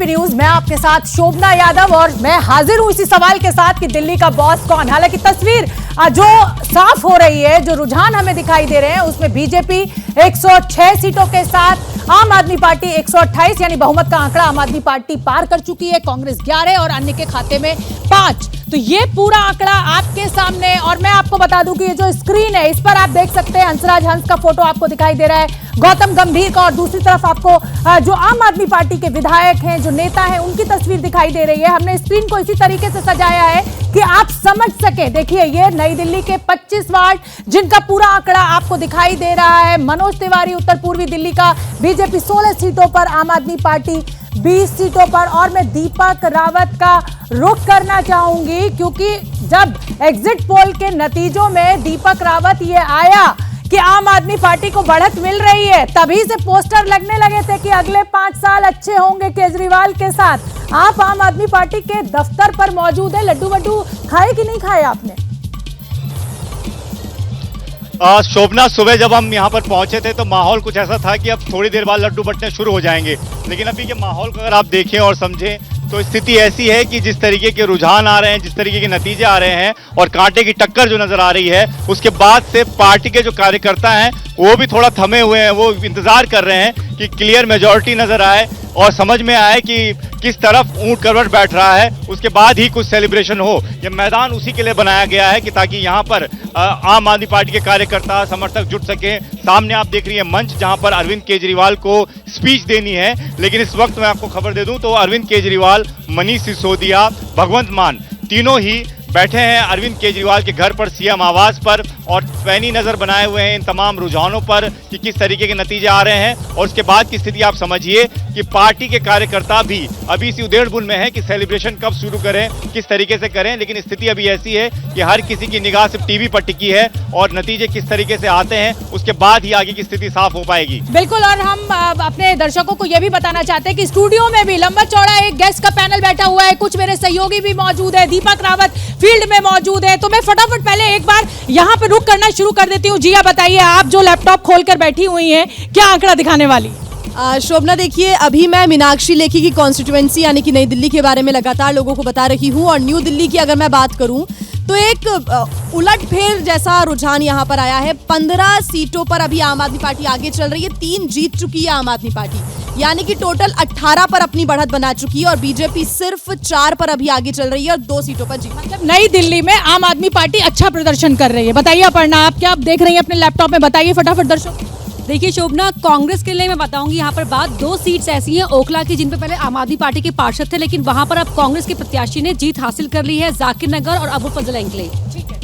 News. मैं आपके साथ शोभना यादव और मैं हाजिर हूं इसी सवाल के साथ कि दिल्ली का बॉस कौन। हालांकि तस्वीर जो साफ हो रही है, जो रुझान हमें दिखाई दे रहे हैं, उसमें बीजेपी 106 सीटों के साथ आम आदमी पार्टी 128, यानी बहुमत का आंकड़ा आम आदमी पार्टी पार कर चुकी है। कांग्रेस 11 और अन्य के खाते में 5। तो ये पूरा आंकड़ा आपके सामने। और मैं आपको बता दूं कि ये जो स्क्रीन है, इस पर आप देख सकते हैं हंसराज हंस का फोटो आपको दिखाई दे रहा है, गौतम गंभीर का, और दूसरी तरफ आपको जो आम आदमी पार्टी के विधायक हैं, जो नेता हैं, उनकी तस्वीर दिखाई दे रही है। हमने स्क्रीन को इसी तरीके से सजाया है कि आप समझ सके। देखिए, ये नई दिल्ली के 25 वार्ड जिनका पूरा आंकड़ा आपको दिखाई दे रहा है। मनोज तिवारी उत्तर पूर्वी दिल्ली का, बीजेपी 16 सीटों पर, आम आदमी पार्टी 20 सीटों पर। और मैं दीपक रावत का रुख करना चाहूंगी, क्योंकि जब एग्जिट पोल के नतीजों में दीपक रावत ये आया कि आम आदमी पार्टी को बढ़त मिल रही है, तभी से पोस्टर लगने लगे थे कि अगले 5 साल अच्छे होंगे केजरीवाल के साथ। आप आम आदमी पार्टी के दफ्तर पर मौजूद है, लड्डू वड्डू खाए कि नहीं खाए आपने? शोभना, सुबह जब हम यहाँ पर पहुंचे थे तो माहौल कुछ ऐसा था कि अब थोड़ी देर बाद लड्डू बंटने शुरू हो जाएंगे, लेकिन अभी के माहौल को अगर आप देखें और समझें तो स्थिति ऐसी है कि जिस तरीके के रुझान आ रहे हैं, जिस तरीके के नतीजे आ रहे हैं और कांटे की टक्कर जो नजर आ रही है, उसके बाद से पार्टी के जो कार्यकर्ता हैं वो भी थोड़ा थमे हुए हैं। वो इंतजार कर रहे हैं कि क्लियर मेजॉरिटी नजर आए और समझ में आए कि किस तरफ ऊंट करवट बैठ रहा है, उसके बाद ही कुछ सेलिब्रेशन हो। यह मैदान उसी के लिए बनाया गया है कि ताकि यहाँ पर आम आदमी पार्टी के कार्यकर्ता समर्थक जुट सके। सामने आप देख रही हैं मंच, जहाँ पर अरविंद केजरीवाल को स्पीच देनी है, लेकिन इस वक्त मैं आपको खबर दे दूं तो अरविंद केजरीवाल, मनीष सिसोदिया, भगवंत मान तीनों ही बैठे हैं अरविंद केजरीवाल के घर पर, सीएम आवास पर, और पैनी नजर बनाए हुए हैं इन तमाम रुझानों पर कि किस तरीके के नतीजे आ रहे हैं। और उसके बाद की स्थिति आप समझिए कि पार्टी के कार्यकर्ता भी अभी इसी उधेड़-बुन में है कि सेलिब्रेशन कब शुरू करें, किस तरीके से करें। लेकिन स्थिति अभी ऐसी है कि हर किसी की निगाह सिर्फ टीवी पर टिकी है और नतीजे किस तरीके से आते हैं उसके बाद ही आगे की स्थिति साफ हो पाएगी। बिल्कुल, और हम अपने दर्शकों को यह भी बताना चाहते हैं कि स्टूडियो में भी लंबा चौड़ा एक गेस्ट का पैनल बैठा हुआ है, कुछ मेरे सहयोगी भी मौजूद है, दीपक रावत फील्ड में मौजूद है। तो मैं फटाफट पहले एक बार यहाँ पे रुक करना शुरू कर देती हूँ। जिया, बताइए, आप जो लैपटॉप खोलकर बैठी हुई हैं, क्या आंकड़ा दिखाने वाली? शोभना, देखिए, अभी मैं मीनाक्षी लेखी की कॉन्स्टिट्यूएंसी यानी कि नई दिल्ली के बारे में लगातार लोगों को बता रही हूँ। और न्यू दिल्ली की अगर मैं बात करूँ तो एक उलटफेर जैसा रुझान यहाँ पर आया है। 15 सीटों पर अभी आम आदमी पार्टी आगे चल रही है, 3 जीत चुकी है आम आदमी पार्टी, यानी कि टोटल 18 पर अपनी बढ़त बना चुकी है। और बीजेपी सिर्फ 4 पर अभी आगे चल रही है और 2 सीटों पर जीत। मतलब नई दिल्ली में आम आदमी पार्टी अच्छा प्रदर्शन कर रही है। बताइए अपर्णा, आप क्या देख रही हैं अपने लैपटॉप में? बताइए फटाफट दर्शक। देखिए शोभना, कांग्रेस के लिए मैं बताऊंगी यहाँ पर बात, 2 सीट्स ऐसी हैं ओखला की जिन पे पहले आम आदमी पार्टी के पार्षद थे, लेकिन वहां पर अब कांग्रेस के प्रत्याशी ने जीत हासिल कर ली है, जाकिर नगर और अबू फजल एंकलेव। ठीक है,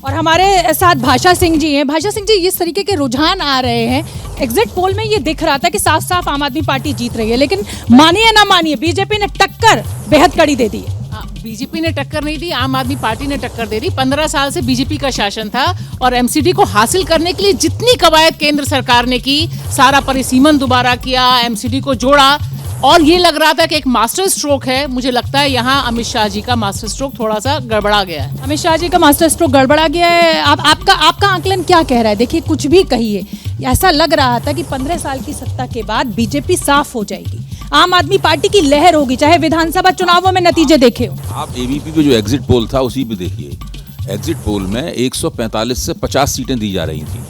और हमारे साथ भाषा सिंह जी हैं। भाषा सिंह जी, इस तरीके के रुझान आ रहे हैं, एग्जिट पोल में ये दिख रहा था कि साफ साफ आम आदमी पार्टी जीत रही है, लेकिन मानिए ना मानिए बीजेपी ने टक्कर बेहद कड़ी दे दी है। बीजेपी ने टक्कर नहीं दी, आम आदमी पार्टी ने टक्कर दे दी। 15 साल से बीजेपी का शासन था और एमसीडी को हासिल करने के लिए जितनी कवायद केंद्र सरकार ने की, सारा परिसीमन दोबारा किया, एमसीडी को जोड़ा, और ये लग रहा था कि एक मास्टर स्ट्रोक है। मुझे लगता है यहाँ अमित शाह जी का मास्टर स्ट्रोक थोड़ा सा गड़बड़ा गया है। अमित शाह जी का मास्टर स्ट्रोक गड़बड़ा गया है। आपका आंकलन क्या कह रहा है? देखिए, कुछ भी कहिए, ऐसा लग रहा था कि 15 साल की सत्ता के बाद बीजेपी साफ हो जाएगी, आम आदमी पार्टी की लहर होगी, चाहे विधानसभा चुनावों में नतीजे देखे हो। आप एबीपी पे जो एग्जिट पोल था उसी पे देखिए, एग्जिट पोल में 145 से 50 सीटें दी जा रही थी,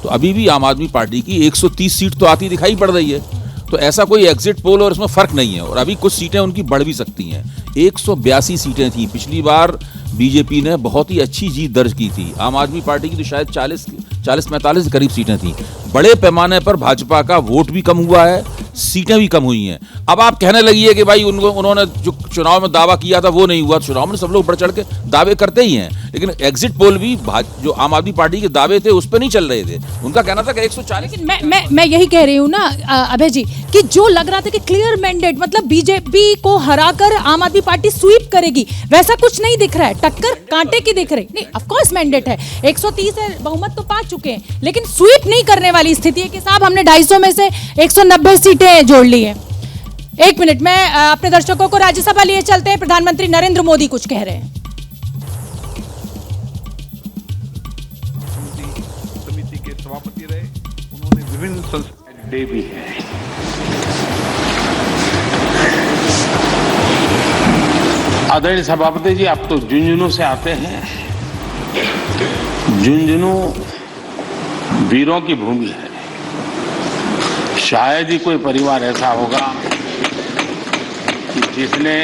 तो अभी भी आम आदमी पार्टी की 130 सीट तो आती दिखाई पड़ रही है। तो ऐसा कोई एग्जिट पोल और इसमें फर्क नहीं है, और अभी कुछ सीटें उनकी बढ़ भी सकती हैं। 182 सीटें थी पिछली बार, बीजेपी ने बहुत ही अच्छी जीत दर्ज की थी। आम आदमी पार्टी की तो शायद 40-45 के करीब सीटें थी। बड़े पैमाने पर भाजपा का वोट भी कम हुआ है, सीटें भी कम हुई हैं। अब आप कहने लगी है कि भाई उन्होंने जो चुनाव में दावा किया था वो नहीं हुआ। चुनाव में सब लोग बढ़ चढ़ के दावे करते ही हैं, लेकिन एग्जिट पोल भी जो आम आदमी पार्टी के दावे थे उस पर नहीं चल रहे थे। उनका कहना था कि 140। लेकिन मैं यही कह रही हूँ ना अभय जी, कि जो लग रहा था कि क्लियर मैंडेट, मतलब बीजेपी को हराकर आम आदमी पार्टी स्वीप करेगी, वैसा कुछ नहीं दिख रहा है। टक्कर कांटे की दिख रही नहीं। ऑफ कोर्स मैंडेट है, 130 है, बहुमत तो पा चुके हैं, लेकिन स्वीप नहीं करने वाली स्थिति है कि साहब हमने 250 में से 190 सीटें जोड़ ली है। एक मिनट में अपने दर्शकों को राज्यसभा लिए चलते हैं। प्रधानमंत्री नरेंद्र मोदी कुछ कह रहे हैं। समिति के सभापति रहे, उन्होंने विभिन्न संस्थाएं भी है। आदरणीय सभापति जी, आप तो झुंझुनू से आते हैं। झुंझुनू वीरों की भूमि है। शायद ही कोई परिवार ऐसा होगा कि जिसने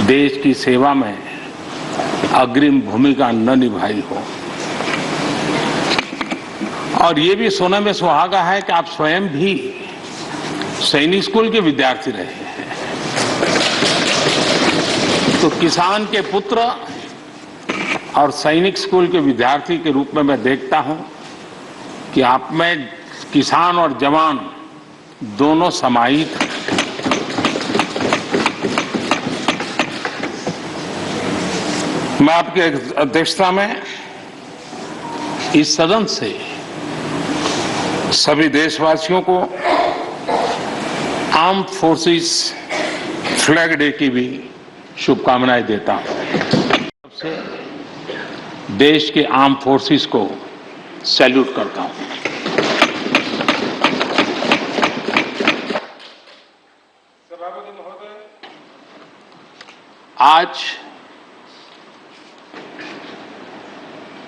देश की सेवा में अग्रिम भूमिका न निभाई हो। और ये भी सुनने में सुहागा है कि आप स्वयं भी सैनिक स्कूल के विद्यार्थी रहे हैं। तो किसान के पुत्र और सैनिक स्कूल के विद्यार्थी के रूप में मैं देखता हूं कि आप में किसान और जवान दोनों समाहित हैं। मैं आपकी अध्यक्षता में इस सदन से सभी देशवासियों को आर्म फोर्सेस फ्लैग डे की भी शुभकामनाएं देता हूं। सबसे देश के आर्म फोर्सेस को सैल्यूट करता हूं। सभापति महोदय, आज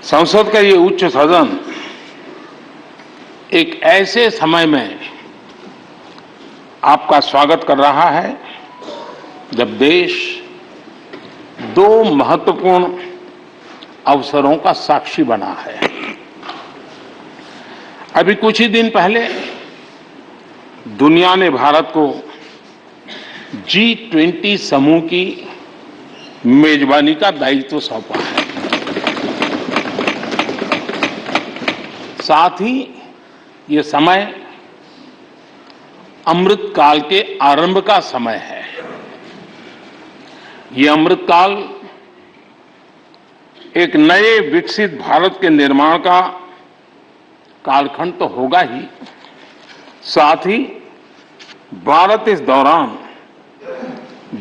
संसद का ये उच्च सदन एक ऐसे समय में आपका स्वागत कर रहा है जब देश दो महत्वपूर्ण अवसरों का साक्षी बना है। अभी कुछ ही दिन पहले दुनिया ने भारत को G20 समूह की मेजबानी का दायित्व सौंपा है। साथ ही ये समय अमृत काल के आरंभ का समय है। ये अमृत काल एक नए विकसित भारत के निर्माण का कालखंड तो होगा ही, साथ ही भारत इस दौरान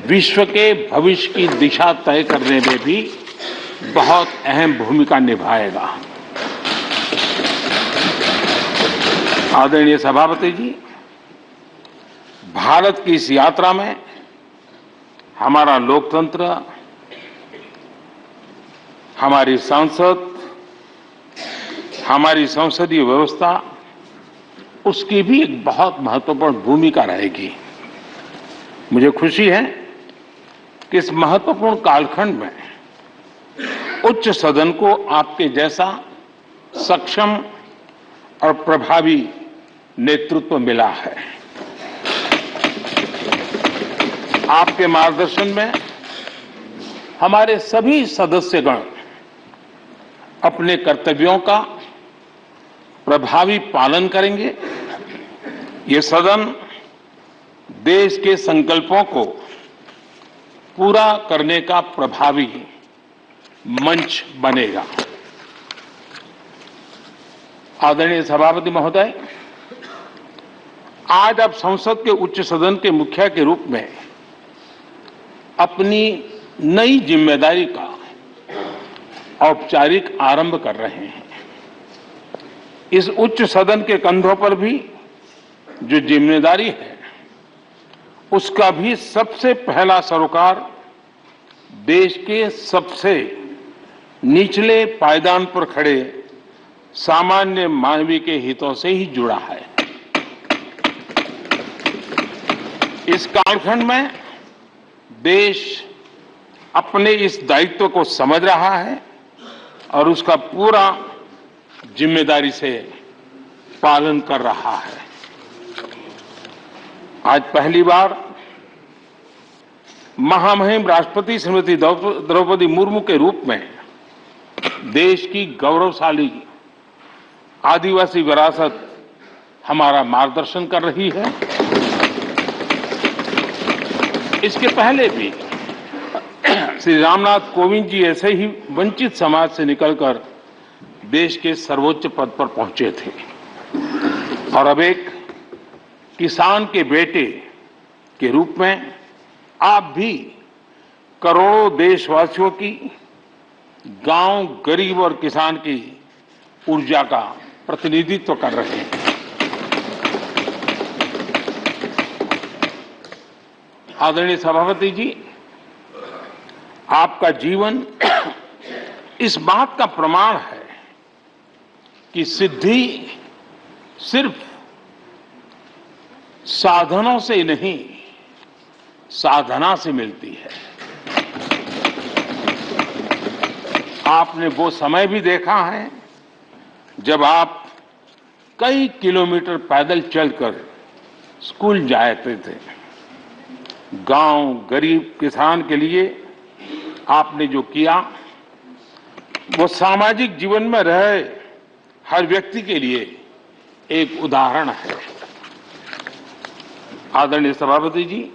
विश्व के भविष्य की दिशा तय करने में भी बहुत अहम भूमिका निभाएगा। आदरणीय सभापति जी, भारत की इस यात्रा में हमारा लोकतंत्र, हमारी संसद, हमारी संसदीय व्यवस्था, उसकी भी एक बहुत महत्वपूर्ण भूमिका रहेगी। मुझे खुशी है कि इस महत्वपूर्ण कालखंड में उच्च सदन को आपके जैसा सक्षम और प्रभावी नेतृत्व मिला है। आपके मार्गदर्शन में हमारे सभी सदस्यगण अपने कर्तव्यों का प्रभावी पालन करेंगे। ये सदन देश के संकल्पों को पूरा करने का प्रभावी मंच बनेगा। आदरणीय सभापति महोदय, आज आप संसद के उच्च सदन के मुखिया के रूप में अपनी नई जिम्मेदारी का औपचारिक आरंभ कर रहे हैं। इस उच्च सदन के कंधों पर भी जो जिम्मेदारी है, उसका भी सबसे पहला सरोकार देश के सबसे निचले पायदान पर खड़े सामान्य मानवीय के हितों से ही जुड़ा है। इस कालखंड में देश अपने इस दायित्व को समझ रहा है और उसका पूरा जिम्मेदारी से पालन कर रहा है। आज पहली बार महामहिम राष्ट्रपति श्रीमती द्रौपदी मुर्मू के रूप में देश की गौरवशाली आदिवासी विरासत हमारा मार्गदर्शन कर रही है। इसके पहले भी श्री रामनाथ कोविंद जी ऐसे ही वंचित समाज से निकलकर देश के सर्वोच्च पद पर पहुंचे थे और अब एक किसान के बेटे के रूप में आप भी करोड़ों देशवासियों की, गांव, गरीब और किसान की ऊर्जा का प्रतिनिधित्व कर रहे हैं। आदरणीय सभापति जी, आपका जीवन इस बात का प्रमाण है कि सिद्धि सिर्फ साधनों से नहीं, साधना से मिलती है। आपने वो समय भी देखा है जब आप कई किलोमीटर पैदल चलकर स्कूल जाते थे। गांव, गरीब किसान के लिए आपने जो किया वो सामाजिक जीवन में रहे हर व्यक्ति के लिए एक उदाहरण है। आदरणीय सभापति जी,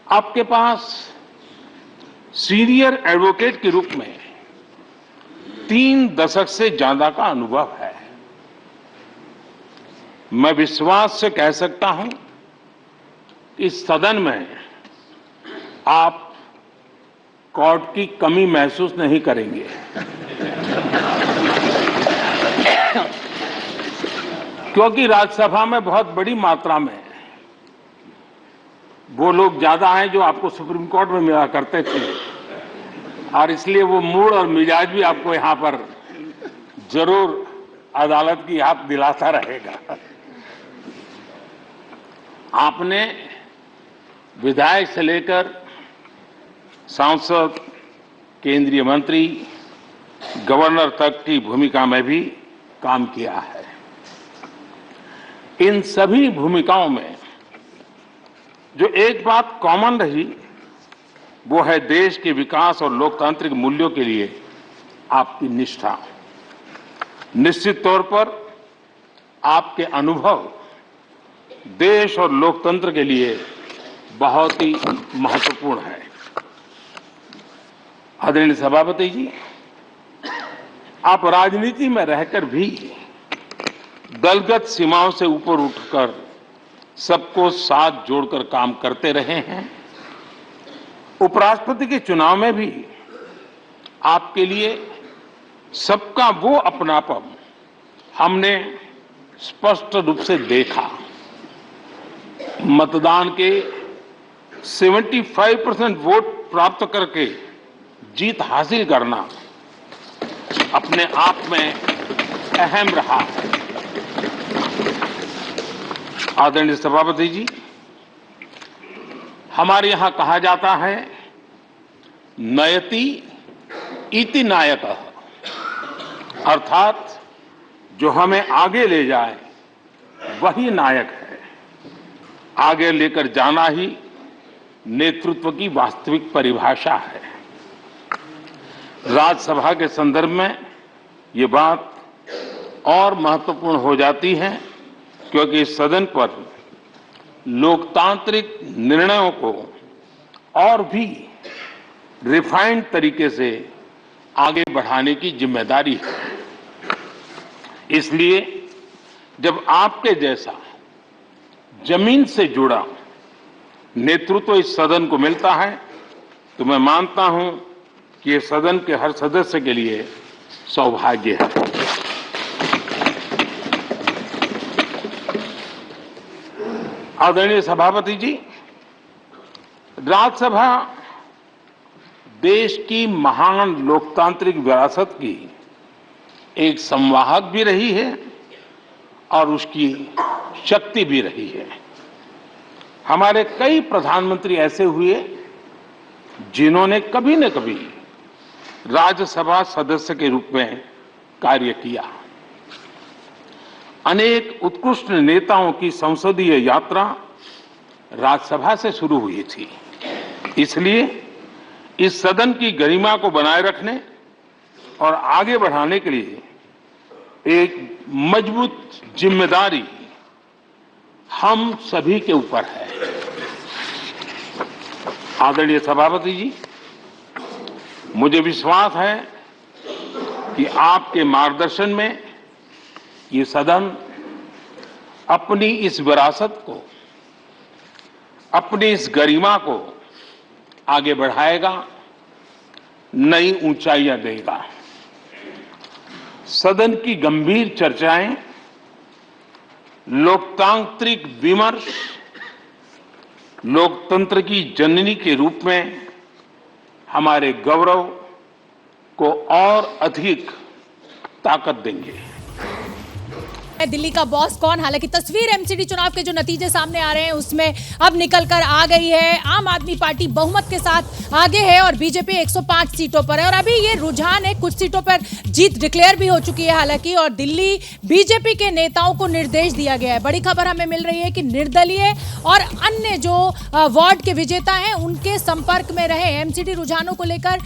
आपके पास सीनियर एडवोकेट के रूप में 3 दशक से ज्यादा का अनुभव है। मैं विश्वास से कह सकता हूं कि इस सदन में आप कोर्ट की कमी महसूस नहीं करेंगे। क्योंकि राज्यसभा में बहुत बड़ी मात्रा में वो लोग ज्यादा हैं जो आपको सुप्रीम कोर्ट में मिला करते थे, और इसलिए वो मूड और मिजाज भी आपको यहां पर जरूर अदालत की याद दिलाता रहेगा। आपने विधायक से लेकर सांसद, केंद्रीय मंत्री, गवर्नर तक की भूमिका में भी काम किया है। इन सभी भूमिकाओं में जो एक बात कॉमन रही वो है देश के विकास और लोकतांत्रिक मूल्यों के लिए आपकी निष्ठा। निश्चित तौर पर आपके अनुभव देश और लोकतंत्र के लिए बहुत ही महत्वपूर्ण है। आदरणीय सभापति जी, आप राजनीति में रहकर भी दलगत सीमाओं से ऊपर उठकर सबको साथ जोड़कर काम करते रहे हैं। उपराष्ट्रपति के चुनाव में भी आपके लिए सबका वो अपनापन हमने स्पष्ट रूप से देखा। मतदान के 75% वोट प्राप्त करके जीत हासिल करना अपने आप में अहम रहा है। आदरणीय सभापति जी, हमारे यहां कहा जाता है नयति इति नायकः, अर्थात जो हमें आगे ले जाए वही नायक है। आगे लेकर जाना ही नेतृत्व की वास्तविक परिभाषा है। राज्यसभा के संदर्भ में ये बात और महत्वपूर्ण हो जाती है क्योंकि इस सदन पर लोकतांत्रिक निर्णयों को और भी रिफाइंड तरीके से आगे बढ़ाने की जिम्मेदारी है। इसलिए जब आपके जैसा जमीन से जुड़ा नेतृत्व इस सदन को मिलता है तो मैं मानता हूं कि ये सदन के हर सदस्य के लिए सौभाग्य है। आदरणीय सभापति जी, राज्यसभा देश की महान लोकतांत्रिक विरासत की एक संवाहक भी रही है और उसकी शक्ति भी रही है। हमारे कई प्रधानमंत्री ऐसे हुए जिन्होंने कभी न कभी राज्यसभा सदस्य के रूप में कार्य किया। अनेक उत्कृष्ट नेताओं की संसदीय यात्रा राज्यसभा से शुरू हुई थी। इसलिए इस सदन की गरिमा को बनाए रखने और आगे बढ़ाने के लिए एक मजबूत जिम्मेदारी हम सभी के ऊपर है। आदरणीय सभापति जी, मुझे विश्वास है कि आपके मार्गदर्शन में ये सदन अपनी इस विरासत को, अपनी इस गरिमा को आगे बढ़ाएगा, नई ऊंचाइयां देगा। सदन की गंभीर चर्चाएं, लोकतांत्रिक विमर्श लोकतंत्र की जननी के रूप में हमारे गौरव को और अधिक ताकत देंगे। दिल्ली का बॉस कौन? हालांकि तस्वीर एमसीडी चुनाव के जो नतीजे सामने आ रहे हैं उसमें अब निकल कर आ गई है। आम आदमी पार्टी बहुमत के साथ आगे है और बीजेपी 105 सीटों पर है और अभी ये रुझान है, कुछ सीटों पर जीत डिक्लेयर भी हो चुकी है हालांकि, और दिल्ली बीजेपी के नेताओं को निर्देश दिया गया है। बड़ी खबर हमें मिल रही है कि निर्दलीय और अन्य जो वार्ड के विजेता हैं उनके संपर्क में रहे। एमसीडी रुझानों को लेकर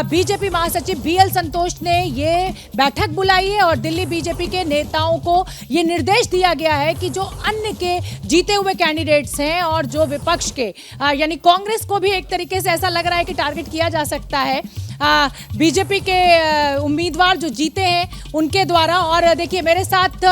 बीजेपी महासचिव बीएल संतोष ने ये बैठक बुलाई है और दिल्ली बीजेपी के नेताओं को ये निर्देश दिया गया है कि जो अन्य के जीते हुए कैंडिडेट्स हैं और जो विपक्ष के यानी कांग्रेस को भी एक तरीके से ऐसा लग रहा है कि टारगेट किया जा सकता है बीजेपी के उम्मीदवार जो जीते हैं उनके द्वारा। और देखिए मेरे साथ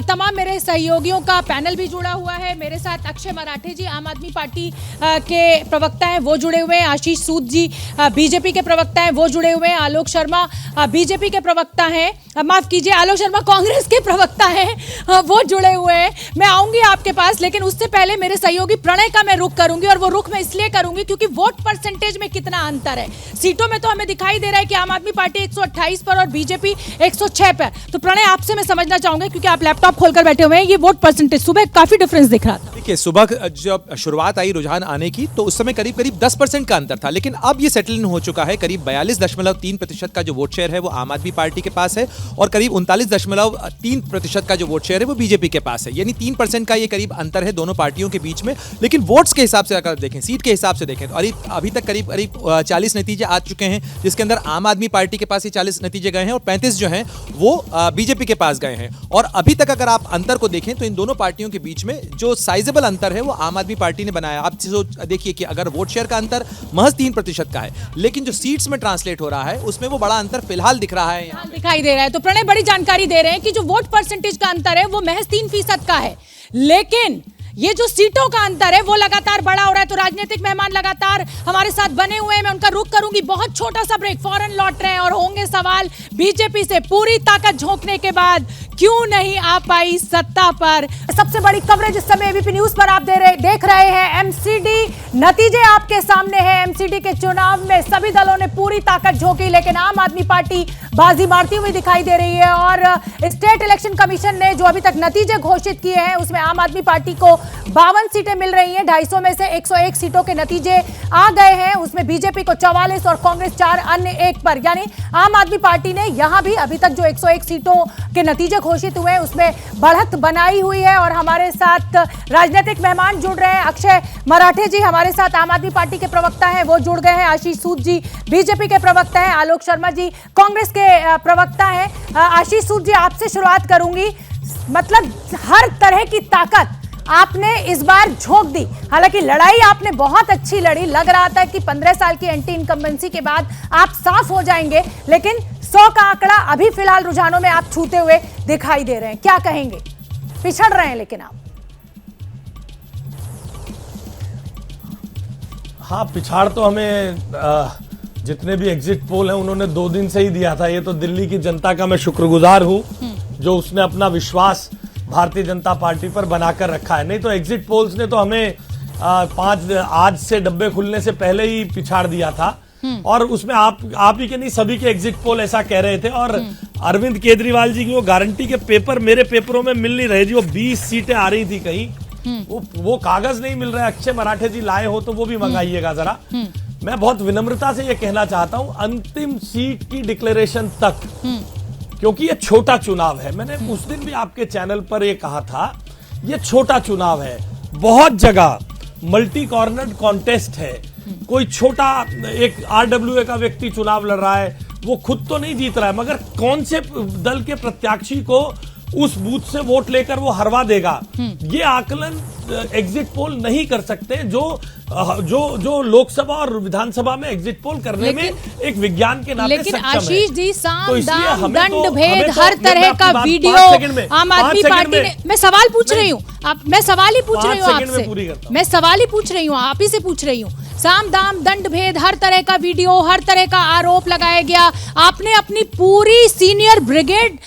तमाम मेरे सहयोगियों का पैनल भी जुड़ा हुआ है। मेरे साथ अक्षय मराठे जी आम आदमी पार्टी के प्रवक्ता हैं, वो जुड़े हुए हैं। आशीष सूद जी बीजेपी के प्रवक्ता हैं, वो जुड़े हुए हैं। आलोक शर्मा बीजेपी के प्रवक्ता हैं, माफ कीजिए आलोक शर्मा कांग्रेस के प्रवक्ता हैं, वो जुड़े हुए हैं। मैं आऊंगी आपके पास, लेकिन उससे पहले मेरे सहयोगी प्रणय का मैं रुख करूंगी और वो रुख मैं इसलिए करूंगी क्योंकि वोट परसेंटेज में कितना अंतर है। सीटों में तो हमें दिखाई दे रहा है कि आम आदमी पार्टी 128 पर और बीजेपी 106 पर। तो प्रणय आपसे मैं समझना चाहूंगा क्योंकि आप लैपटॉप खोलकर बैठे हुए हैं, ये वोट परसेंटेज सुबह काफी डिफरेंस दिख रहा था। देखिए सुबह जब शुरुआत आई रुझान आने की तो उस समय करीब करीब 10% का अंतर था, लेकिन अब ये सेटल हो चुका है। करीब 42.3% का जो वोट शेयर है वो आम आदमी पार्टी के पास है और करीब 39.3% का जो वोट शेयर है वो बीजेपी के पास है। यानी 3% का ये करीब अंतर है दोनों पार्टियों के बीच में। लेकिन वोट्स के हिसाब से अगर देखें, सीट के हिसाब से देखें तो अभी तक करीब 40 नतीजे आ चुके हैं, जिसके अंदर आम आदमी पार्टी के पास ये 40 नतीजे गए हैं और 35 जो हैं वो बीजेपी के पास गए हैं। और अभी तक अगर आप अंतर को देखें तो इन दोनों पार्टियों के बीच में जो साइजेबल अंतर है वो आम आदमी पार्टी ने बनाया। आप देखिए कि अगर वोट शेयर का अंतर महज 3% का है, लेकिन जो सीट्स में ट्रांसलेट हो रहा है उसमें वो बड़ा अंतर फिलहाल दिख रहा है, यहाँ दिखाई दे रहा है। तो प्रणय बड़ी जानकारी दे रहे हैं कि जो वोट परसेंटेज का अंतर है वो महज 3% का है, लेकिन ये जो सीटों का अंतर है वो लगातार बड़ा हो रहा है। तो राजनीतिक मेहमान लगातार हमारे साथ बने हुए हैं, मैं उनका रुख करूंगी। बहुत छोटा सा ब्रेक, फौरन लौट रहे हैं और होंगे सवाल बीजेपी से। पूरी ताकत झोंकने के बाद क्यों नहीं आ पाई सत्ता पर? सबसे बड़ी कवरेज इस समय एबीपी न्यूज पर आप देख रहे हैं। एमसीडी नतीजे आपके सामने हैं। एमसीडी के चुनाव में सभी दलों ने पूरी ताकत झोंकी, लेकिन आम आदमी पार्टी बाजी मारती हुई दिखाई दे रही है। और स्टेट इलेक्शन कमीशन ने जो अभी तक नतीजे घोषित किए हैं उसमें आम आदमी पार्टी को 52 सीटें मिल रही हैं। 250 में से 101 सीटों के नतीजे आ गए हैं। उसमें बीजेपी को 44 और कांग्रेस 4 अन्य 1 पर, यानी आम आदमी पार्टी ने यहां भी अभी तक जो 101 सीटों के नतीजे घोषित हुए हैं उसमें बढ़त बनाई हुई है। और हमारे साथ राजनीतिक मेहमान जुड़ रहे हैं। अक्षय मराठे जी हमारे साथ आम आदमी पार्टी के प्रवक्ता हैं, वो जुड़ गए हैं। आशीष सूद जी बीजेपी के प्रवक्ता हैं। आलोक शर्मा जी कांग्रेस के प्रवक्ता हैं। आशीष सूद जी आपसे शुरुआत करूंगी। मतलब हर तरह की ताकत आपने इस बार झोंक दी। हालांकि लड़ाई आपने बहुत अच्छी लड़ी, लग रहा था कि 15 साल की एंटी इनकम्बेंसी के बाद आप साफ हो जाएंगे, लेकिन 100 का आंकड़ा अभी फिलहाल रुझानों में आप छूते हुए दिखाई दे रहे हैं। क्या कहेंगे? पिछड़ रहे हैं लेकिन आप। हाँ, पिछाड़ तो हमें जितने भी एग्जिट पोल हैं उन्होंने 2 दिन से ही दिया था। ये तो दिल्ली की जनता का मैं शुक्रगुजार हूं जो उसने अपना विश्वास भारतीय जनता पार्टी पर बनाकर रखा है। नहीं तो एग्जिट पोल्स ने तो हमें आज से डब्बे खुलने से पहले ही पिछाड़ दिया था। और उसमें आप ही के नहीं, सभी के एग्जिट पोल ऐसा कह रहे थे। और अरविंद केजरीवाल जी की वो गारंटी के पेपर मेरे पेपरों में मिल नहीं रहे जी। वो 20 सीटें आ रही थी कहीं, वो कागज नहीं मिल रहा है। अक्षय मराठे जी लाए हो तो वो भी मंगाइएगा जरा। मैं बहुत विनम्रता से ये कहना चाहता हूं, अंतिम सीट की डिक्लेरेशन तक, क्योंकि ये छोटा चुनाव है। मैंने उस दिन भी आपके चैनल पर ये कहा था, ये छोटा चुनाव है। बहुत जगह मल्टी कॉर्नर कॉन्टेस्ट है। कोई छोटा एक आरडब्ल्यूए का व्यक्ति चुनाव लड़ रहा है, वो खुद तो नहीं जीत रहा है, मगर कौन से दल के प्रत्याशी को उस बूथ से वोट लेकर वो हरवा देगा, ये आकलन एग्जिट पोल नहीं कर सकते। जो लोकसभा और विधानसभा में एग्जिट पोल करने में एक विज्ञान के नाते लेकिन सक्षम है। आशीष जी, साम तो दाम दंड भेद हर तरह का वीडियो आम आदमी पार्टी ने। मैं सवाल पूछ रही हूँ, मैं सवाल ही पूछ रही हूँ आपसे, मैं सवाल ही पूछ रही हूँ, आप ही से पूछ रही हूँ। साम दाम दंड भेद हर तरह का वीडियो, हर तरह का आरोप लगाया गया। आपने अपनी पूरी सीनियर ब्रिगेड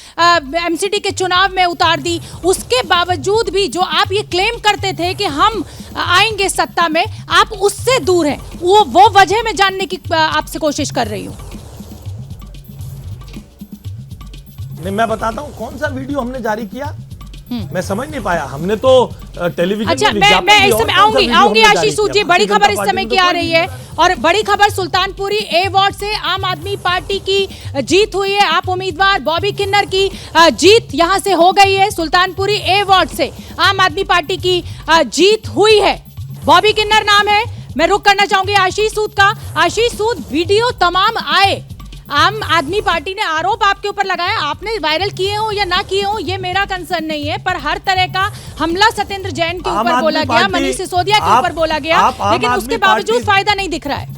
एमसीडी के चुनाव में उतार दी। उसके बावजूद भी जो आप ये क्लेम करते थे कि हम आएंगे सत्ता में, आप उससे दूर हैं। वो वजह मैं जानने की आपसे कोशिश कर रही हूँ। नहीं, मैं बताता हूँ कौन सा वीडियो हमने जारी किया, मैं समझ नहीं पाया। हमने तो टेलीविजन अच्छा, में मैं इस समय आऊंगी आशीष सूद जी। बड़ी खबर इस समय की आ रही है, और बड़ी खबर सुल्तानपुरी ए वार्ड से आम आदमी पार्टी की जीत हुई है। आप उम्मीदवार बॉबी किन्नर की जीत यहां से हो गई है। सुल्तानपुरी ए वार्ड से आम आदमी पार्टी की जीत हुई है। बॉबी किन्नर नाम है। मैं रुक करना चाहूंगी आशीष सूद का। आशीष सूद, वीडियो तमाम आए, आम आदमी पार्टी ने आरोप आपके ऊपर लगाया, आपने वायरल किए हो या ना किए हो ये मेरा कंसर्न नहीं है, पर हर तरह का हमला सत्येंद्र जैन के ऊपर बोला गया, मनीष सिसोदिया के ऊपर बोला गया, लेकिन उसके बावजूद फायदा नहीं दिख रहा है।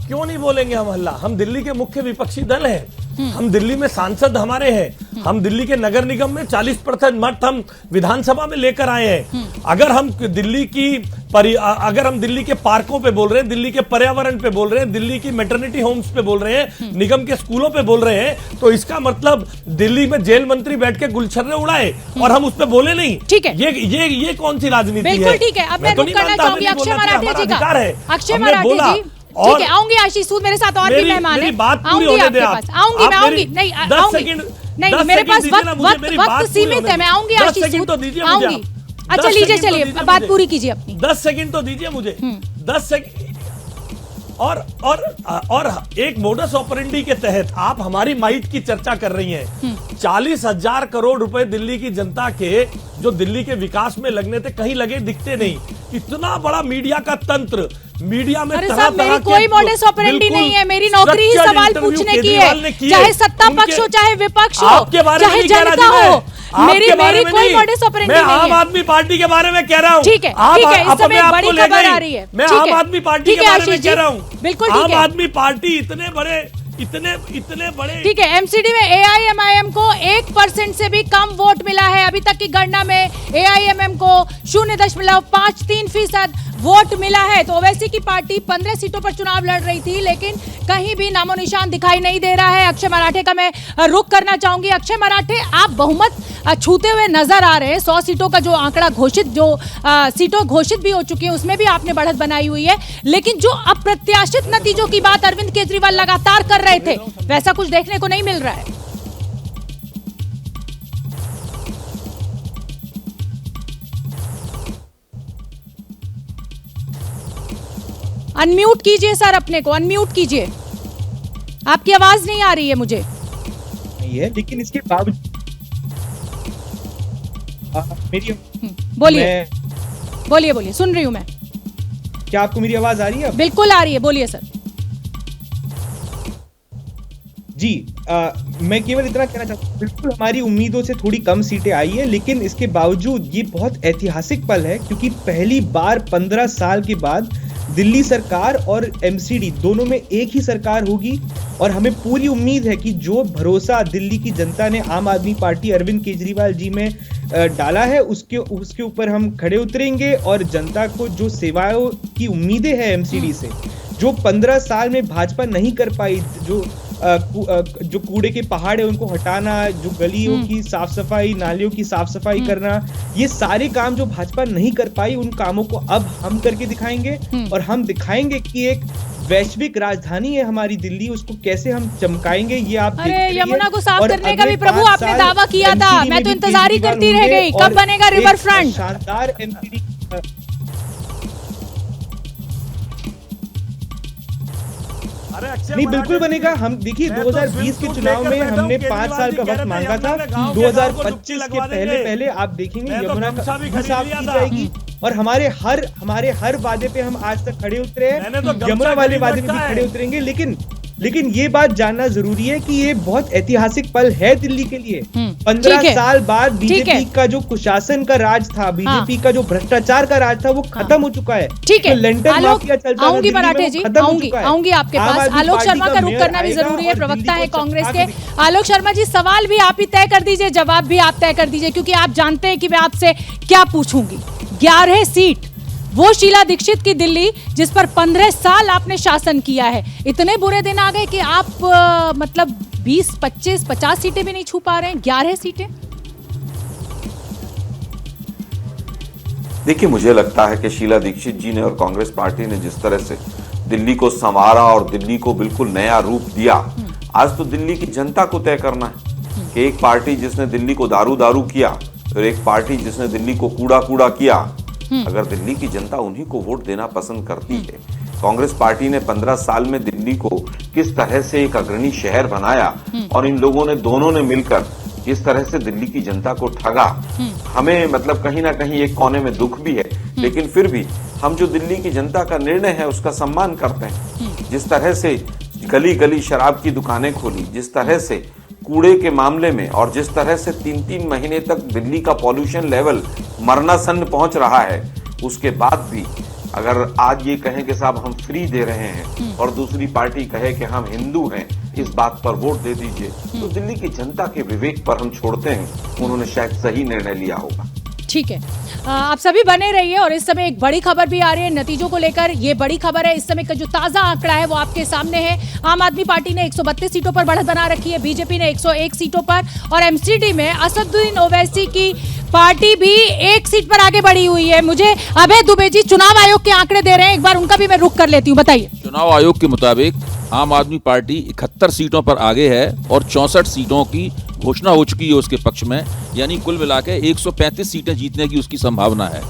क्यों नहीं बोलेंगे हम हल्ला? हम दिल्ली के मुख्य विपक्षी दल हैं, हम दिल्ली में सांसद हमारे हैं, हम दिल्ली के नगर निगम में 40% मत हम विधानसभा में लेकर आए हैं। अगर हम दिल्ली के पार्कों पे बोल रहे हैं, दिल्ली के पर्यावरण पे बोल रहे हैं, दिल्ली की मैटरनिटी होम्स पे बोल रहे हैं, निगम के स्कूलों पे बोल रहे हैं, तो इसका मतलब दिल्ली में जेल मंत्री बैठ के गुलछर्रे उड़ाए और हम उस पे बोले नहीं। ठीक है, ये कौन सी राजनीति है? बिल्कुल ठीक है। अब मैं रुक करना चाहूंगी अक्षय मराठे जी का। अक्षय मराठे जी, ठीक है, आऊंगी आशीष सूद, मेरे साथ और भी मेहमान हैं, आऊंगी आपके पास, आऊंगी मैं, आऊंगी नहीं, आऊंगी नहीं, मेरे पास वक्त सीमित है, मैं आऊंगी आशीष सूद, आऊंगी। अच्छा लीजिए, चलिए बात पूरी कीजिए अपनी। 10 सेकंड तो दीजिए मुझे, 10 सेकंड। और एक मोडस ऑपरेंडी के तहत आप हमारी माइट की चर्चा कर रही हैं। 40,000 करोड़ रुपए दिल्ली की जनता के जो दिल्ली के विकास में लगने थे, कहीं लगे दिखते नहीं। इतना बड़ा मीडिया का तंत्र, मीडिया में तरह तरह कोई मोडस ऑपरेंडी नहीं है, मेरी नौकरी ही सवाल पूछने की है, चाहे सत्ता पक्ष हो चाहे विपक्ष हो, चाहे जनता हो, मेरी कोई मोडस ऑपरेंडी नहीं है। मैं आम आदमी पार्टी के बारे में कह रहा हूँ। ठीक है, इस समय बड़ी खबर आ रही है, मैं आम आदमी पार्टी के बारे में कह रहा हूँ। बिल्कुल आम आदमी पार्टी इतने बड़े ठीक है। एमसीडी में एआईएमआईएम को 1% से भी कम वोट मिला है। अभी तक की गणना में एआईएमएम को 0.53% वोट मिला है। तो ओवैसी की पार्टी 15 सीटों पर चुनाव लड़ रही थी, लेकिन कहीं भी नामो निशान दिखाई नहीं दे रहा है। अक्षय मराठे का मैं रुख करना चाहूंगी। अक्षय मराठे, आप बहुमत छूते हुए नजर आ रहे हैं। 100 सीटों का जो आंकड़ा घोषित, जो सीटों घोषित भी हो चुकी है, उसमें भी आपने बढ़त बनाई हुई है, लेकिन जो अप्रत्याशित नतीजों की बात अरविंद केजरीवाल लगातार कर रहे थे, वैसा कुछ देखने को नहीं मिल रहा है। अनम्यूट कीजिए सर, अपने को अनम्यूट कीजिए, आपकी आवाज नहीं आ रही है मुझे। नहीं है, लेकिन इसके बावजूद मेरी बोलिए, सुन रही हूं मैं। क्या आपको मेरी आवाज आ रही है? बिल्कुल आ रही है, बोलिए सर। जी, मैं केवल इतना कहना चाहता हूँ, बिल्कुल हमारी उम्मीदों से थोड़ी कम सीटें आई है, लेकिन इसके बावजूद ये बहुत ऐतिहासिक पल है, क्योंकि पहली बार 15 साल के बाद दिल्ली सरकार और एमसीडी दोनों में एक ही सरकार होगी। और हमें पूरी उम्मीद है कि जो भरोसा दिल्ली की जनता ने आम आदमी पार्टी अरविंद केजरीवाल जी में डाला है, उसके ऊपर हम खड़े उतरेंगे और जनता को जो सेवाओं की उम्मीदें हैं एमसीडी से, जो 15 साल में भाजपा नहीं कर पाई, जो कूड़े के पहाड़ है उनको हटाना, जो गलियों की साफ सफाई, नालियों की साफ सफाई करना, ये सारे काम जो भाजपा नहीं कर पाई, उन कामों को अब हम करके दिखाएंगे। और हम दिखाएंगे कि एक वैश्विक राजधानी है हमारी दिल्ली, उसको कैसे हम चमकाएंगे, ये आप अरे यमुना को साफ करने का भी प्रभु आपने दावा किया था, मैं तो इंतजार ही करती रह गई, कब बनेगा रिवर फ्रंट। शानदार एमसीडी नहीं, बिल्कुल बनेगा। हम देखिए 2020 के चुनाव में हमने 5 साल का वक्त मांगा था, 2025 के पहले आप देखेंगे यमुना साफ की जाएगी। और हमारे हर वादे पे हम आज तक खड़े उतरे हैं, यमुना वाले वादे पे भी खड़े उतरेंगे। लेकिन ये बात जानना जरूरी है कि ये बहुत ऐतिहासिक पल है दिल्ली के लिए। 15 साल बाद बीजेपी का जो कुशासन का राज था, बीजेपी का जो भ्रष्टाचार का राज था, वो खत्म हो चुका है। ठीक है, आऊंगी मराठे जी, आऊंगी आपके पास। आलोक शर्मा का रुख करना भी जरूरी है, प्रवक्ता है कांग्रेस के। आलोक शर्मा जी, सवाल भी आप ही तय कर दीजिए, जवाब भी आप तय कर दीजिए, क्योंकि आप जानते हैं कि मैं आपसे क्या पूछूंगी। 11 सीट, वो शीला दीक्षित की दिल्ली जिस पर 15 साल आपने शासन किया है। इतने बुरे दिन आ गए कि आप मतलब 20, 25, 50 सीटें भी नहीं छू पा रहे हैं, 11 सीटें। देखिए, मुझे लगता है कि शीला दीक्षित जी ने और कांग्रेस पार्टी ने जिस तरह से दिल्ली को संवारा और दिल्ली को बिल्कुल नया रूप दिया, आज तो दिल्ली की जनता को तय करना है कि एक पार्टी जिसने दिल्ली को दारू किया और एक पार्टी जिसने दिल्ली को कूड़ा किया, अगर दिल्ली की जनता उन्हीं को वोट देना पसंद करती है। कांग्रेस पार्टी ने 15 साल में दिल्ली को किस तरह से एक अग्रणी शहर बनाया और इन लोगों ने दोनों ने मिलकर जिस तरह से दिल्ली की जनता को ठगा, हमें मतलब कहीं ना कहीं एक कोने में दुख भी है, लेकिन फिर भी हम जो दिल्ली की जनता का निर्णय है उसका सम्मान करते हैं। जिस तरह से गली गली शराब की दुकानें खोली, जिस तरह से कूड़े के मामले में और जिस तरह से 3-3 महीने तक दिल्ली का पॉल्यूशन लेवल मरणासन्न पहुंच रहा है, उसके बाद भी अगर आज ये कहें कि साहब हम फ्री दे रहे हैं और दूसरी पार्टी कहे कि हम हिंदू हैं, इस बात पर वोट दे दीजिए, तो दिल्ली की जनता के विवेक पर हम छोड़ते हैं, उन्होंने शायद सही निर्णय लिया होगा। ठीक है, आप सभी बने रहिए। और इस समय एक बड़ी खबर भी आ रही है नतीजों को लेकर। ये बड़ी खबर है, इस समय का जो ताजा आंकड़ा है वो आपके सामने है। आम आदमी पार्टी ने 132 सीटों पर बढ़त बना रखी है, बीजेपी ने 101 सीटों पर, और एमसीडी में असदुद्दीन ओवैसी की पार्टी भी 1 सीट पर आगे बढ़ी हुई है। मुझे अभय दुबे जी चुनाव आयोग के आंकड़े दे रहे हैं, एक बार उनका भी मैं रुख कर लेती हूँ, बताइए। चुनाव आयोग के मुताबिक आम आदमी पार्टी 71 सीटों पर आगे है और 64 सीटों की घोषणा हो चुकी है उसके पक्ष में, यानी कुल मिला के 135 सीटें जीतने की उसकी संभावना है।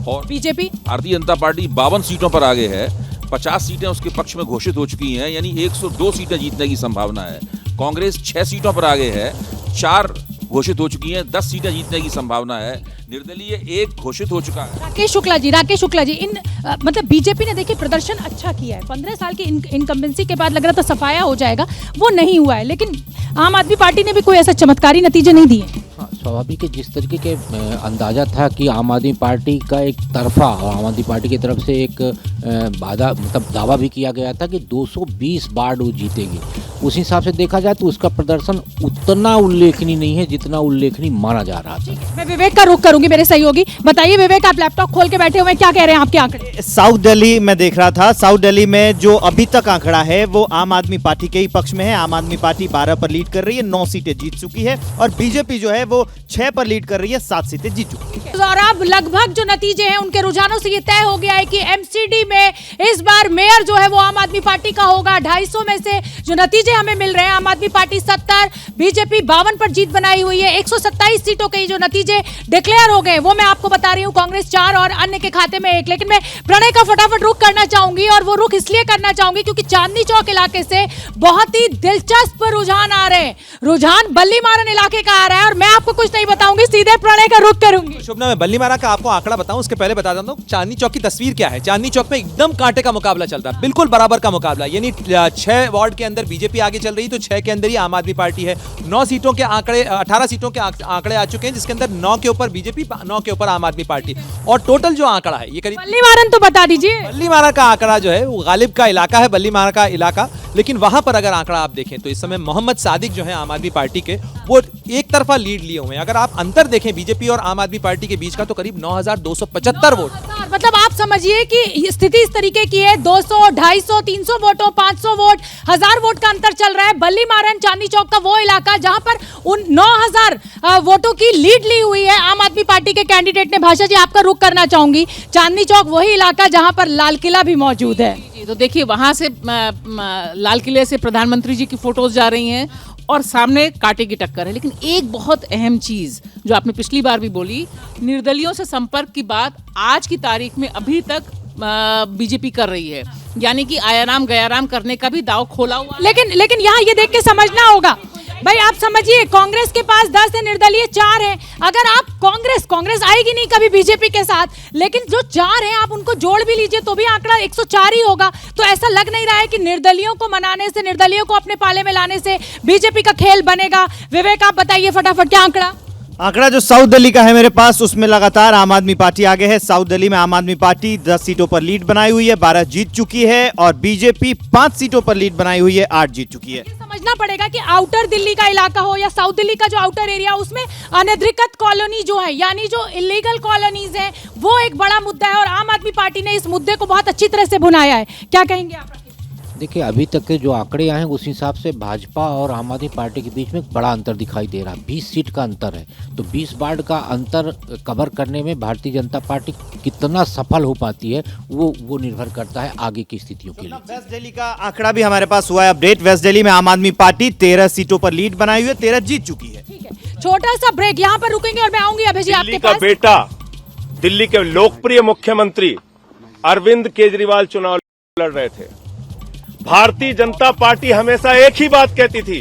और बीजेपी भारतीय जनता पार्टी 52 सीटों पर आगे है, 50 सीटें उसके पक्ष में घोषित हो चुकी हैं, यानी 102 सीटें जीतने की संभावना है। कांग्रेस 6 सीटों पर आगे है, 4 घोषित हो चुकी हैं, 10 सीटें जीतने की संभावना है। निर्दलीय 1 घोषित हो चुका है। राकेश शुक्ला जी मतलब बीजेपी ने देखिए प्रदर्शन अच्छा किया है। 15 साल की इनकम्बेंसी के बाद लग रहा था सफाया हो जाएगा, वो नहीं हुआ है, लेकिन आम आदमी पार्टी ने भी कोई ऐसा चमत्कारी नतीजे नहीं दिए। हाँ, स्वाभाविक है, जिस तरीके के अंदाजा था कि आम आदमी पार्टी का एक तरफा और आम आदमी पार्टी की तरफ से एक वादा मतलब दावा भी किया गया था कि 220 बार वो जीतेगी, उस हिसाब से देखा जाए तो उसका प्रदर्शन उतना उल्लेखनीय नहीं है जितना उल्लेखनीय माना जा रहा था। मैं विवेक का रुख करूंगी, मेरे सहयोगी। बताइए विवेक, आप लैपटॉप खोल के बैठे हुए हैं, क्या कह रहे हैं आपके आंकड़े? साउथ दिल्ली में देख रहा था, साउथ दिल्ली में जो अभी तक आंकड़ा है वो आम आदमी पार्टी के ही पक्ष में है। आम आदमी पार्टी 12 पर लीड कर रही है, 9 सीटें जीत चुकी है, और बीजेपी जो है वो 6 पर लीड कर रही है, 7 सीटें जीत चुकी है। और अब लगभग जो नतीजे हैं उनके रुझानों से ये तय हो गया है कि एमसीडी में इस बार मेयर जो है वो आम आदमी पार्टी का होगा। 250 में से जो नतीजे हमें मिल रहे हैं, आम आदमी पार्टी 70, बीजेपी 52 पर जीत बनाई हुई है। 127 सीटों के जो नतीजे डिक्लेयर हो गए वो मैं आपको बता रही हूँ, कांग्रेस 4 और अन्य के खाते में 1। लेकिन मैं प्रणय का फटाफट रुख करना चाहूंगी, और वो रुख इसलिए करना चाहूंगी क्योंकि चांदनी चौक इलाके से बहुत ही दिलचस्प रुझान आ रहे हैं। रुझान बल्लीमारन इलाके का आ रहा है, और मैं आपको कुछ नहीं बताऊंगी, सीधे प्रणय का रुख करूंगी। शुभना, मैं बल्लीमारा का आपको आंकड़ा बताऊं उसके पहले बता देता हूं चांदनी चौक की तस्वीर क्या है। चांदनी चौक में एकदम कांटे का मुकाबला चल रहा है, बिल्कुल बराबर का मुकाबला, यानी 6 वार्ड के अंदर बीजेपी आगे चल रही, तो 6 के अंदर ही आम आदमी पार्टी है। 9 सीटों के आंकड़े, 18 सीटों के आंकड़े आ चुके हैं, जिसके अंदर 9 के ऊपर बीजेपी, 9 के ऊपर आम आदमी पार्टी, और टोटल जो आंकड़ा है ये करीब। बल्लीमारन तो बता दीजिए। बल्लीमारा का आंकड़ा जो है वो गालिब का इलाका है, बल्लीमारा का इलाका, लेकिन वहां पर अगर आंकड़ा आप देखें तो इस समय मोहम्मद सादिक जो है आम आदमी पार्टी के, वो एक तरफा लीड लिए हुए हैं। अगर आप अंतर देखें बीजेपी और आम आदमी पार्टी के बीच का, तो करीब 9275 वोट। मतलब आप समझिए कि स्थिति इस तरीके की है, 200, 250, 300 वोटों, 500 वोट, 1000 वोट का अंतर चल रहा है। बल्लीमारन चांदनी चौक का वो इलाका जहां पर उन 9000 वोटों की लीड ली हुई है आम आदमी पार्टी के कैंडिडेट ने। भाषा जी, आपका रुख करना चाहूंगी, चांदनी चौक वही इलाका जहां पर लाल किला भी मौजूद है। तो देखिए वहां से लाल किले से प्रधानमंत्री जी की फोटोज जा रही हैं और सामने कांटे की टक्कर है। लेकिन एक बहुत अहम चीज जो आपने पिछली बार भी बोली, निर्दलियों से संपर्क की बात आज की तारीख में अभी तक बीजेपी कर रही है, यानी कि आयाराम गयाराम करने का भी दाव खोला हुआ। लेकिन यहाँ ये देख के समझना होगा भाई, आप समझिए कांग्रेस के पास 10 है, निर्दलीय 4 है। अगर आप कांग्रेस आएगी नहीं कभी बीजेपी के साथ, लेकिन जो 4 हैं आप उनको जोड़ भी लीजिए तो भी आंकड़ा 104 ही होगा। तो ऐसा लग नहीं रहा है कि निर्दलियों को मनाने से, निर्दलियों को अपने पाले में लाने से बीजेपी का खेल बनेगा। विवेक, आप बताइए फटाफट क्या आंकड़ा जो साउथ दिल्ली का है मेरे पास, उसमें लगातार आम आदमी पार्टी आगे है। साउथ दिल्ली में आम आदमी पार्टी 10 सीटों पर लीड बनाई हुई है, 12 जीत चुकी है, और बीजेपी 5 सीटों पर लीड बनाई हुई है, 8 जीत चुकी है। समझना पड़ेगा कि आउटर दिल्ली का इलाका हो या साउथ दिल्ली का जो आउटर एरिया, उसमें अनधिकृत कॉलोनी जो है, यानी जो इलीगल कॉलोनीज हैं, वो एक बड़ा मुद्दा है, और आम आदमी पार्टी ने इस मुद्दे को बहुत अच्छी तरह से भुनाया है। क्या कहेंगे आप? देखिए अभी तक के जो आंकड़े आए हैं उस हिसाब से भाजपा और आम आदमी पार्टी के बीच में एक बड़ा अंतर दिखाई दे रहा है। 20 सीट का अंतर है, तो 20 वार्ड का अंतर कवर करने में भारतीय जनता पार्टी कितना सफल हो पाती है वो निर्भर करता है आगे की स्थितियों के लिए। वेस्ट दिल्ली का आंकड़ा भी हमारे पास हुआ है अपडेट। वेस्ट दिल्ली में आम आदमी पार्टी 13 सीटों पर लीड बनाई हुई है, 13 जीत चुकी है। छोटा सा ब्रेक, यहाँ पर रुकेंगे और मैं आऊंगी अभय जी आपके पास। बेटा दिल्ली के लोकप्रिय मुख्यमंत्री अरविंद केजरीवाल चुनाव लड़ रहे थे। भारतीय जनता पार्टी हमेशा एक ही बात कहती थी,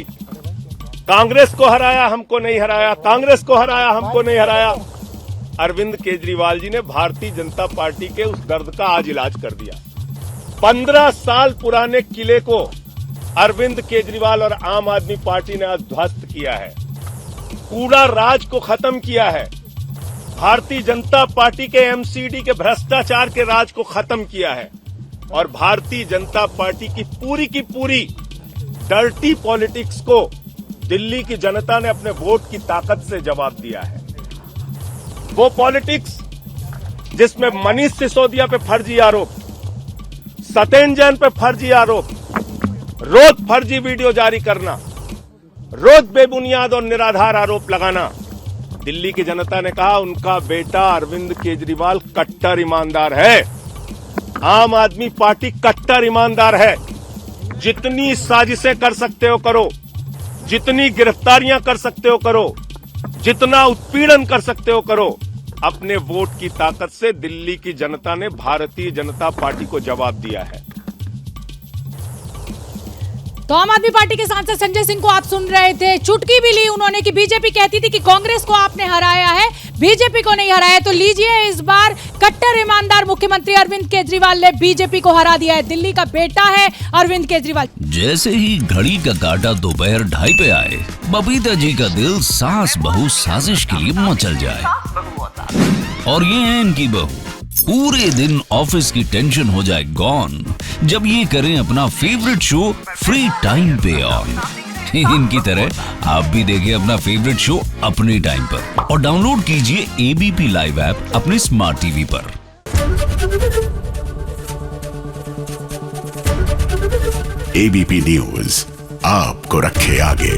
कांग्रेस को हराया हमको नहीं हराया, कांग्रेस को हराया हमको नहीं हराया। अरविंद केजरीवाल जी ने भारतीय जनता पार्टी के उस दर्द का आज इलाज कर दिया। 15 साल पुराने किले को अरविंद केजरीवाल और आम आदमी पार्टी ने आज ध्वस्त किया है, कूड़ा राज को खत्म किया है, भारतीय जनता पार्टी के एमसीडी के भ्रष्टाचार के राज को खत्म किया है और भारतीय जनता पार्टी की पूरी डर्टी पॉलिटिक्स को दिल्ली की जनता ने अपने वोट की ताकत से जवाब दिया है। वो पॉलिटिक्स जिसमें मनीष सिसोदिया पे फर्जी आरोप, सत्येंद्र जैन पे फर्जी आरोप, रोज फर्जी वीडियो जारी करना, रोज बेबुनियाद और निराधार आरोप लगाना, दिल्ली की जनता ने कहा उनका बेटा अरविंद केजरीवाल कट्टर ईमानदार है, आम आदमी पार्टी कट्टर ईमानदार है। जितनी साजिशें कर सकते हो करो, जितनी गिरफ्तारियां कर सकते हो करो, जितना उत्पीड़न कर सकते हो करो, अपने वोट की ताकत से दिल्ली की जनता ने भारतीय जनता पार्टी को जवाब दिया है। तो आम आदमी पार्टी के सांसद संजय सिंह को आप सुन रहे थे, चुटकी भी ली उन्होंने कि बीजेपी कहती थी कि कांग्रेस को आपने हराया है, बीजेपी को नहीं हराया। तो लीजिए, इस बार कट्टर ईमानदार मुख्यमंत्री अरविंद केजरीवाल ने बीजेपी को हरा दिया है। दिल्ली का बेटा है अरविंद केजरीवाल। जैसे ही घड़ी का काटा दोपहर 2:30 पे आए, बबीता जी का दिल सास बहू साजिश के लिए मचल जाए। और ये है इनकी बहू, पूरे दिन ऑफिस की टेंशन हो जाए गॉन जब ये करें अपना फेवरेट शो फ्री टाइम पे ऑन। इनकी तरह आप भी देखिए अपना फेवरेट शो अपने टाइम पर और डाउनलोड कीजिए एबीपी लाइव ऐप अपने स्मार्ट टीवी पर। एबीपी न्यूज आपको रखे आगे।